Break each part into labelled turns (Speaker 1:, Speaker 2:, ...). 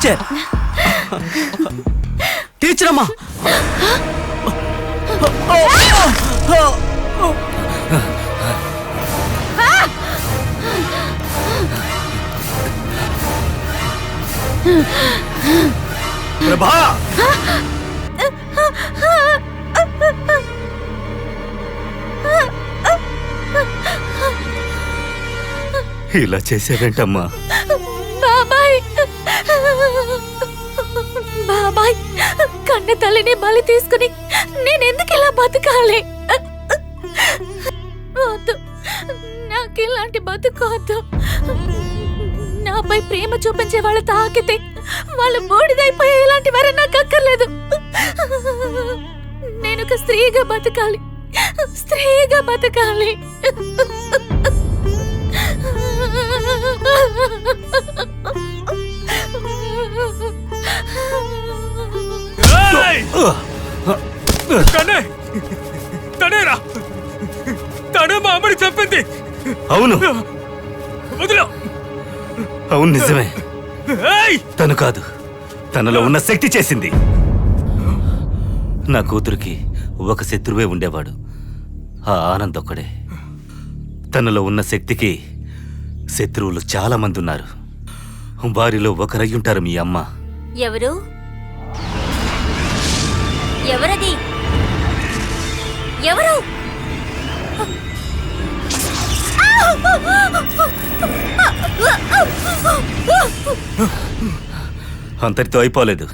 Speaker 1: Teacher teacher అమ్మా
Speaker 2: ప్రభా ఇలా చేసేవేంటమ్మా?
Speaker 3: బాబాయ్ బాబాయ్ కన్న తల్లిని బలి తీసుకుని నేనెందుకు ఇలా బతకాలి? వద్దు, నాకు ఇలాంటి బతుకోవద్దు. నాపై ప్రేమ చూపించే వాళ్ళు తాకితే వాళ్ళు బూడిదైపోయే ఇలాంటి వారే నాకు అక్కర్లేదు. నేను ఒక స్త్రీగా బతకాలి, స్త్రీగా బతకాలి.
Speaker 2: తనే మా అమ్మని చెప్పింది.
Speaker 4: అవును
Speaker 2: వదిలో.
Speaker 4: అవును నిజమే. తను కాదు, తనలో ఉన్న శక్తి చేసింది. నా కూతురికి ఒక శత్రువే ఉండేవాడు, ఆ ఆనంద్ ఒక్కడే. తనలో ఉన్న శక్తికి శత్రువులు చాలా మంది ఉన్నారు. వారిలో ఒకరయ్యుంటారు మీ అమ్మ.
Speaker 3: ఎవరు? ఎవరది? ఎవరు?
Speaker 4: అంతటితో అయిపోలేదు.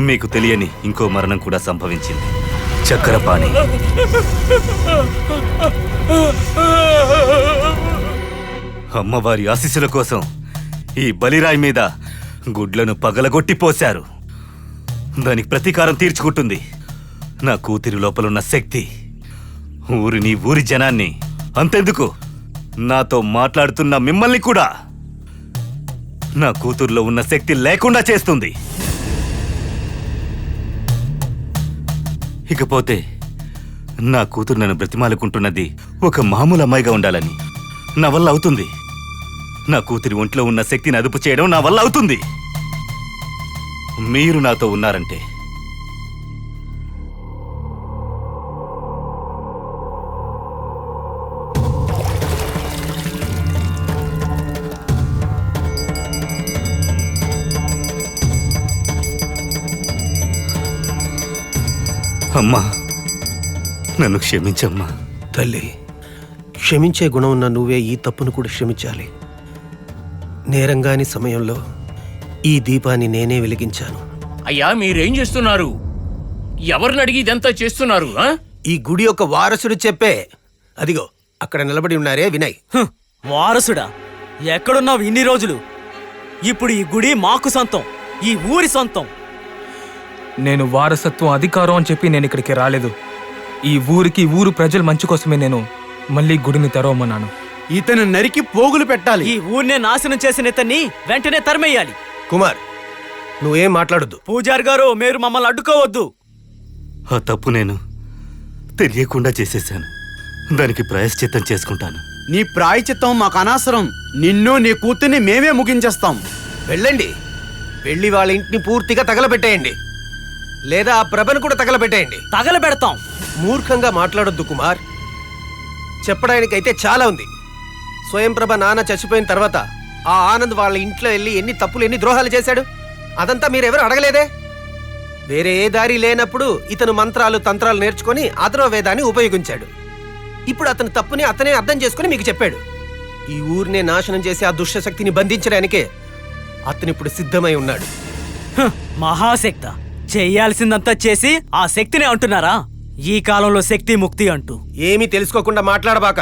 Speaker 4: మీకు తెలియని ఇంకో మరణం కూడా సంభవించింది. చక్రపాణి. అమ్మవారి ఆశీస్సుల కోసం ఈ బలిరాయి మీద గుడ్లను పగలగొట్టి పోశారు. దానికి ప్రతీకారం తీర్చుకుంటుంది. నా కూతురి లోపలున్న శక్తి ఊరిని, ఊరి జనాన్ని, అంతెందుకు నాతో మాట్లాడుతున్న మిమ్మల్ని కూడా నా కూతురులో ఉన్న శక్తి లేకుండా చేస్తుంది. ఇకపోతే నా కూతురు నన్ను బ్రతిమాలుకుంటున్నది ఒక మామూలు అమ్మాయిగా ఉండాలని. నా వల్ల అవుతుంది. నా కూతురి ఒంట్లో ఉన్న శక్తిని అదుపు చేయడం నా వల్ల అవుతుంది. మీరు నాతో ఉన్నారంటే అమ్మా, నన్ను క్షమించమ్మా.
Speaker 5: తల్లి, క్షమించే గుణం ఉన్న నువ్వే ఈ తప్పును కూడా క్షమించాలి. నేరంగాని సమయంలో ఈ దీపాన్ని నేనే వెలిగించాను.
Speaker 6: అయ్యా, మీరేం చేస్తున్నారు? ఎవరిని అడిగి ఇదంతా చేస్తున్నారు?
Speaker 5: ఈ గుడి యొక్క వారసుడు చెప్పే. అదిగో అక్కడ నిలబడి ఉన్నారే వినయ్.
Speaker 1: వారసుడా? ఎక్కడున్నావు ఇన్ని రోజులు? ఇప్పుడు ఈ గుడి మాకు సొంతం, ఈ ఊరి సొంతం.
Speaker 7: నేను వారసత్వం, అధికారం అని చెప్పి నేను ఇక్కడికి రాలేదు. ఈ ఊరికి, ఊరు ప్రజల మంచి కోసమే నేను మళ్ళీ గుడిని తెరవమన్నాను.
Speaker 2: ఇతను నరికి పోగులు పెట్టాలి.
Speaker 1: ఈ ఊరినే నాశనం చేసిన ఇతన్ని వెంటనే తరిమేయాలి.
Speaker 5: కుమార్, నువ్వేం మాట్లాడొద్దు.
Speaker 1: పూజారి గారు, మీరు మమ్మల్ని అడ్డుకోవద్దు.
Speaker 4: ఆ తప్పు నేను తెలియకుండా చేసేశాను. దానికి ప్రాయశ్చిత్తం చేసుకుంటాను.
Speaker 2: నీ ప్రాయచిత్తం మాకు అనవసరం. నిన్ను, నీ కూతుర్ని మేమే ముగించేస్తాం.
Speaker 5: వెళ్ళండి, వెళ్ళి వాళ్ళ ఇంటిని పూర్తిగా తగలబెట్టేయండి. లేదా ఆ ప్రభను కూడా తగలబెట్టేయండి.
Speaker 1: తగలబెడతాం.
Speaker 5: మూర్ఖంగా మాట్లాడొద్దు కుమార్. చెప్పడానికైతే చాలా ఉంది. స్వయం ప్రభ నాన్న చచ్చిపోయిన తర్వాత ఆ ఆనంద్ వాళ్ళ ఇంట్లో వెళ్ళి ఎన్ని తప్పులు, ఎన్ని ద్రోహాలు చేశాడు. అదంతా మీరెవరు అడగలేదే. వేరే ఏ దారి లేనప్పుడు ఇతను మంత్రాలు, తంత్రాలు నేర్చుకుని అథర్వవేదాన్ని ఉపయోగించాడు. ఇప్పుడు అతని తప్పుని అతనే అర్థం చేసుకుని మీకు చెప్పాడు. ఈ ఊరినే నాశనం చేసి ఆ దుష్టశక్తిని బంధించడానికే అతనిప్పుడు సిద్ధమై ఉన్నాడు.
Speaker 1: మహాశక్త చెయ్యాల్సిందంతా చేసి ఆ శక్తిని అంటున్నారా? ఈ కాలంలో శక్తి ముక్తి అంటూ
Speaker 5: ఏమీ తెలుసుకోకుండా మాట్లాడబాక.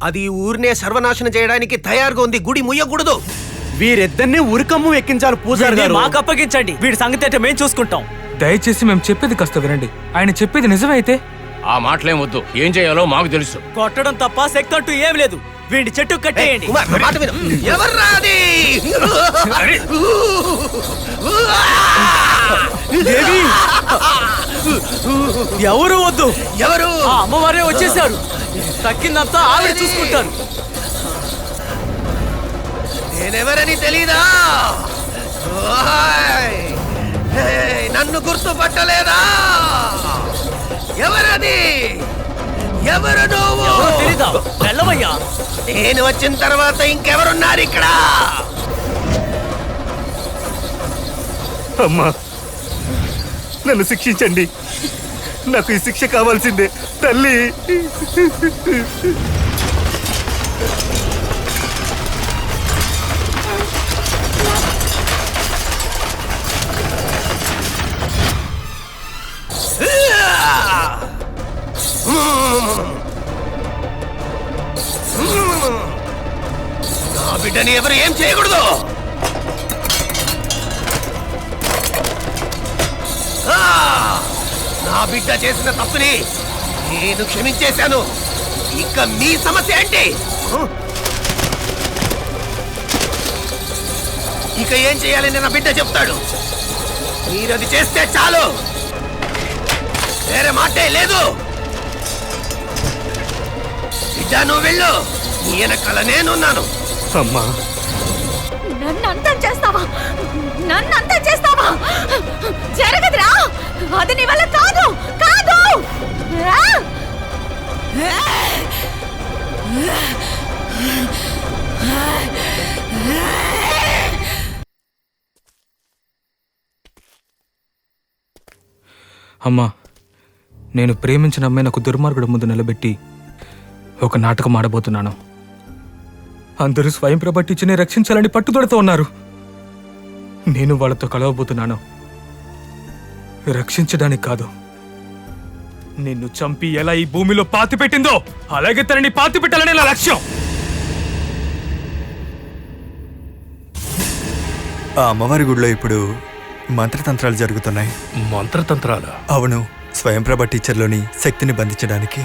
Speaker 5: అది ఈ ఊరినే సర్వనాశనం చేయడానికి తయారుగా ఉంది. గుడి ముయ్యకూడదు.
Speaker 2: వీరిద్దరిని ఉరికమ్ము ఎక్కించాలి పూజారి గారు.
Speaker 1: మాకు అప్పగించండి. వీడి సంగతి అంటే మేము చూసుకుంటాం.
Speaker 7: దయచేసి మేము చెప్పేది కాస్త వినండి. ఆయన చెప్పేది నిజమే అయితే
Speaker 6: ఆ మాటలేం వద్దు. ఏం చేయాలో మాకు తెలుసు.
Speaker 1: కొట్టడం తప్ప శక్తి అంటూ ఏం లేదు. వీడి చెట్టు కట్టేయండి. ఎవరు వద్దు.
Speaker 5: ఎవరు?
Speaker 1: ఆ అమ్మవారే వచ్చేసారు. తక్కిందంతా ఆవిడ చూసుకుంటారు.
Speaker 5: నేనెవరని తెలీదా? ఓయ్! ఏయ్, నన్ను గుర్తుపట్టలేదా? ఎవరది? ఎవరు నువ్వు?
Speaker 1: ఎవరో తెలీదా? వెళ్ళవయ్యా.
Speaker 5: నేను వచ్చిన తర్వాత ఇంకెవరున్నారు ఇక్కడ?
Speaker 4: అమ్మా, నన్ను శిక్షించండి. నాకు ఈ శిక్ష కావాల్సిందే తల్లి.
Speaker 5: నా బిడ్డని ఎవరు ఏం చేయకూడదు. నా బిడ్డ చేసిన తప్పుని నేను క్షమించేశాను. ఇక మీ సమస్య ఏంటి? ఇక ఏం చేయాలని నా బిడ్డ చెప్తాడు. మీరది చేస్తే చాలు, వేరే మాటే లేదు. బిడ్డ నువ్వు వెళ్ళు, నీ వెనకాల నేనున్నాను.
Speaker 4: అమ్మా,
Speaker 3: నన్ను అంతం చేస్తావా? నన్ను అంతం చేస్తావా? జరగదురా, అది నీ వల్ల కాదు, కాదు.
Speaker 7: అమ్మా, నేను ప్రేమించిన అమ్మాయి నాకు దుర్మార్గుడు ముందు నిలబెట్టి ఒక నాటకం ఆడబోతున్నాను. అందరూ స్వయంప్రభ టీచర్ని రక్షించాలని పట్టుదలతో ఉన్నారు. నేను వాళ్ళతో కలవబోతున్నాను. రక్షించడానికి కాదు, నిన్ను చంపి ఎలా ఈ భూమిలో పాతి పెట్టిందో అలాగే తనని పాతి పెట్టాలని నా లక్ష్యం.
Speaker 8: ఆ అమ్మవారి గుడిలో ఇప్పుడు మంత్రతంత్రాలు జరుగుతున్నాయి.
Speaker 6: మంత్రతంత్రాల?
Speaker 8: అవును, స్వయంప్రభ టీచర్లోని శక్తిని బంధించడానికి.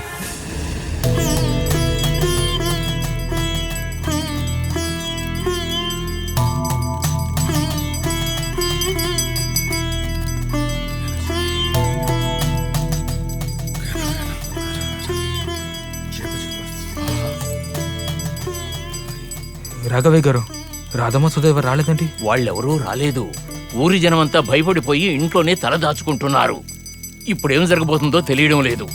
Speaker 7: రాఘవయ్య గారు, రాధమ్మ సుదేవ రాలేదండి?
Speaker 6: వాళ్ళెవరూ రాలేదు. ఊరి జనమంతా భయపడిపోయి ఇంట్లోనే తల దాచుకుంటున్నారు. ఇప్పుడేం జరగబోతుందో తెలియడం లేదు.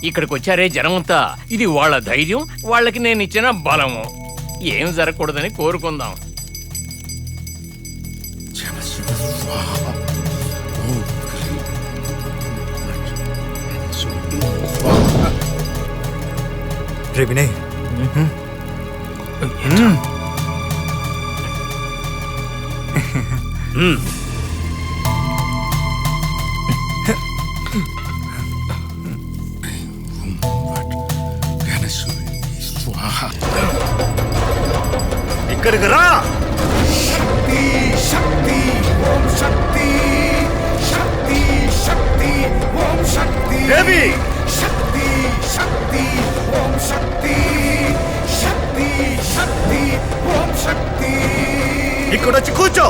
Speaker 6: ఇక్కడికి వచ్చారే జనమంతా, ఇది వాళ్ళ ధైర్యం, వాళ్ళకి నేను ఇచ్చిన బలము. ఏం జరగకూడదని కోరుకుందాం.
Speaker 8: రే వినయ్,
Speaker 4: ఇక్కడికి రా. దేవి, ఇక్కడొచ్చి కూర్చో.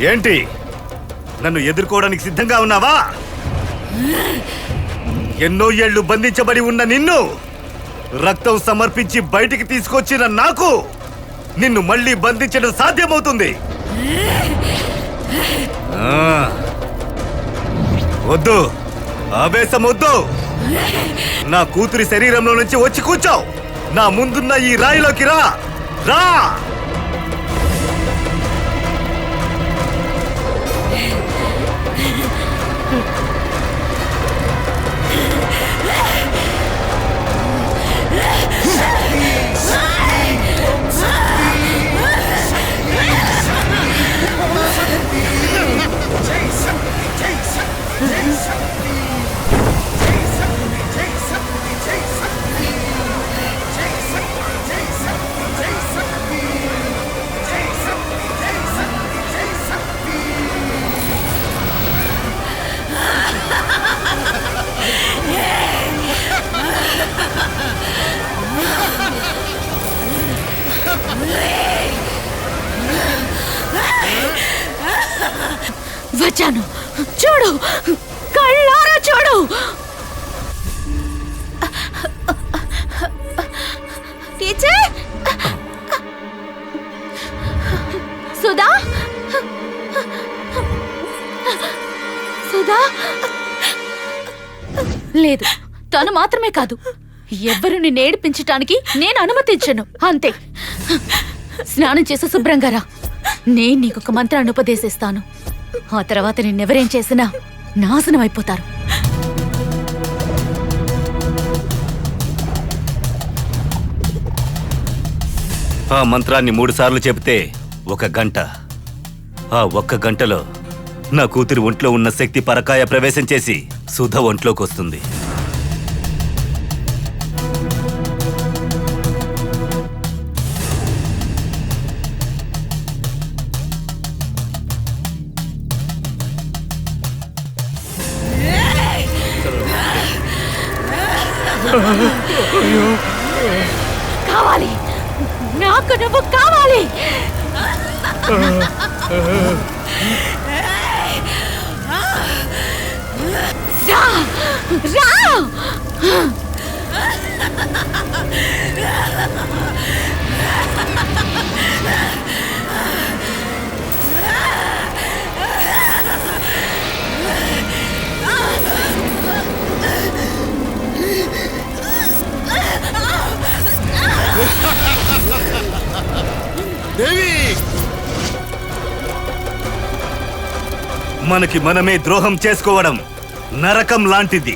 Speaker 4: ఏంటి, నన్ను ఎదుర్కోవడానికి సిద్ధంగా ఉన్నావా? ఎన్నో ఏళ్లు బంధించబడి ఉన్న నిన్ను రక్తం సమర్పించి బయటికి తీసుకొచ్చిన నాకు నిన్ను మళ్ళీ బంధించడం సాధ్యమవుతుంది. వద్దు, ఆవేశం వద్దు. నా కూతురి శరీరంలో నుంచి వచ్చి కూర్చో. నా ముందున్న ఈ రాయిలోకి రా. రా.
Speaker 3: వచ్చాను, చూడు, కళ్ళారా చూడు. లేచే సుధా సుధా లేదు, తను మాత్రమే కాదు, ఎవ్వరు నిన్ను ఏడిపించటానికి నేను అనుమతించను. అంతే. స్నానం చేసి శుభ్రంగా రా. నేను నీకొక మంత్రాన్ని ఉపదేశిస్తాను. ఆ తర్వాత నిన్నెవరేం చేసినా నాశనం అయిపోతారు.
Speaker 4: ఆ మంత్రాన్ని 3 సార్లు చెబితే 1 గంట. ఆ 1 గంటలో నా కూతురి ఒంట్లో ఉన్న శక్తి పరకాయ ప్రవేశం చేసి సుధ ఒంట్లోకి వస్తుంది.
Speaker 3: కావాలి, నాకు నువ్వు కావాలి. రా రా.
Speaker 4: మనకి మనమే ద్రోహం చేసుకోవడం నరకం లాంటిది.